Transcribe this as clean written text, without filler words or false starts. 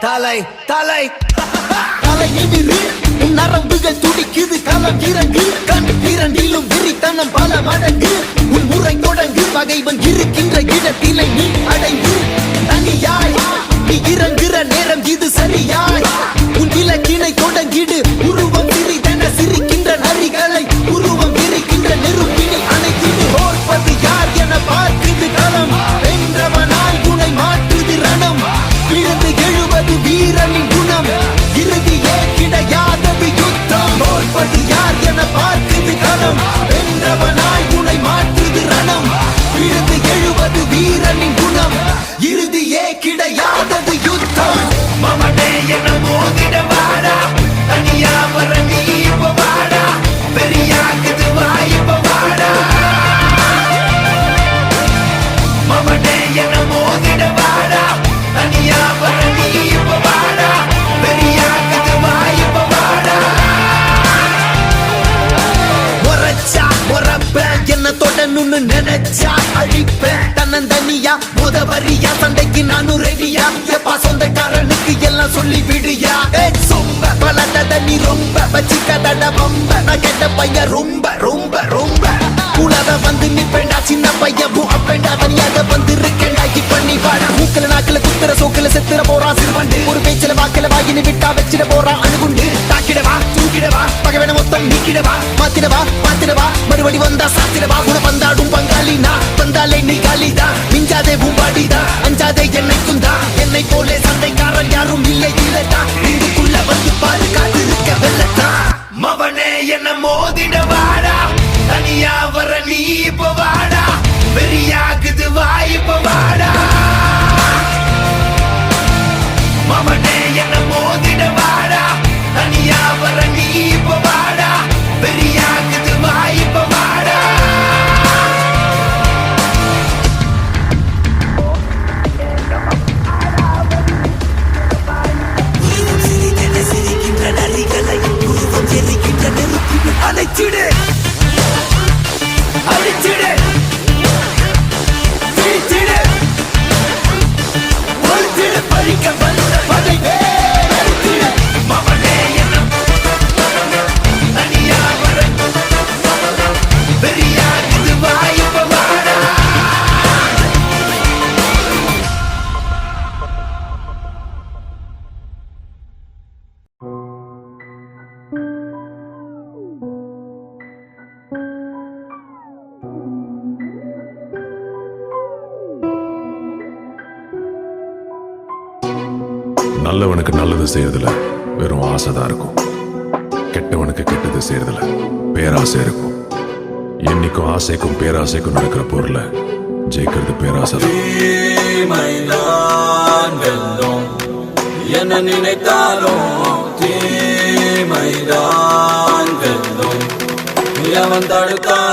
தலை தலை தலை நிமிரு உன் நரம்புகள் துடிக்குது களம் இறங்கு கண் இரண்டிலும் விரித்தனம் பல மடங்கு உன் முறை தொடங்கு பகைவன் இருக்கின்ற இடத்திலை நீ அடைந்து தனியாய் நீ இறங்குற நேரம் இது சரியாய் உன் இலக்கினை தொடங்கிடு உருவம் சிறிதென சிரிக்கின்ற நரிகளை உருவம் விரிக்கின்ற நெருப்பினை அணைத்திடு ஓர்ப்பது யார் என பார்க்குது களம் வென்றவனாய் உனை மாற்றுது ரணம் விழுந்து எழுவது வீரனின் குணம் இறுதியே கிடையாதது யுத்தம் ஓர்ப்பது யார் என பார்க்குது களம் வென்றவனாய் உனை மாற்றுது ரணம் விழுந்து எழுவது வீரனின் குணம் இறுதியே கிடையாதது யுத்தம் மமனே என மோதிட வாடா தனியா வர நீ இப்ப வாடா பெரியாக்குது வாய்ப்ப வாடா மமனே என மோதிட வாடா தனியா வர நீ இப்ப வாடா பெரியாக்குது வாய்ப்ப வாடா உரைச்சா உறப்ப என்ன தொடணும்னு நினைச்சா அழிப்பேன் தன்னந்தனியா முதவரியா சண்டைக்கு நானும் ரெடியா எப்பா சொந்தக்காரனுக்கு எல்லாம் சொல்லி விடுயா சொம்ப பலத நீ ரொம்ப வச்சிக்கதட வம்ப நான் கேட்ட பையன் ரொம்ப ரொம்ப ரொம்ப கூடாத வந்து நிப்பேண்டா சின்ன பையன் அப்பேண்டா தனியாக வந்து இருக்கேண்டா இப்ப நீ வாடா மூக்கல நாக்கல குத்துற சோக்கல செத்துற போறான் சிறுவண்டு ஒரு பேச்சில வாக்கல வாயின்னு விட்டா வச்சிட போறான் அணுகுண்டு தாக்கிடவா தூக்கிடவா பகவன மொத்தம் நீக்கிடவா மாத்திடவா மறுபடி வந்தா சாத்திடவா உன வந்தாடும் பங்காளி நான் வந்தாலே நீ காலிதா மிஞ்சாதே பூம்பாடிதா அஞ்சாதே என்னைக்கும் தான் என்னை போலே சண்டைக்காரன் யாரும் இல்லை இல்லதா இதுக்குள்ள வந்து பாரு காத்திருக்க வெள்ளத்தா மவனே என்ன மோதிட வாடா தனியா வர நீ இப்ப வாடா பெரியாக்குது வாய்ப்ப வாடா மவனே என்ன மோதிட வாடா தனியா வர நீ இப்ப வாடா பெரியாக்குது வாய்ப்ப வாடா உருவம் சிறிதென சிரிக்கின்ற நரிகளை உருவம் எரிக்கின்ற நெருப்பினை அணைச்சிடு அழிச்சிடு வீழ்த்திடு ஒழிச்சிடு பழிக்க வந்த பகைவே அழிச்சிடு மவனே என்ன தனியா வர பெரியாக்குது வாய்ப்ப வாடா நல்லவனுக்கு நல்லது செய்யறதுல வெறும் ஆசைதான் இருக்கும், கெட்டவனுக்கு கெட்டது செய்யறதுல பேராசை இருக்கும். என்னைக்கும் ஆசைக்கும் பேராசைக்கும் நடக்கிற பொருள ஜெயிக்கிறது பேராசை தான். தீமைதான் வெல்லும் என்ன நினைத்தாலும் தீமைதான் வெல்லும் எவன் தடுத்தாலும்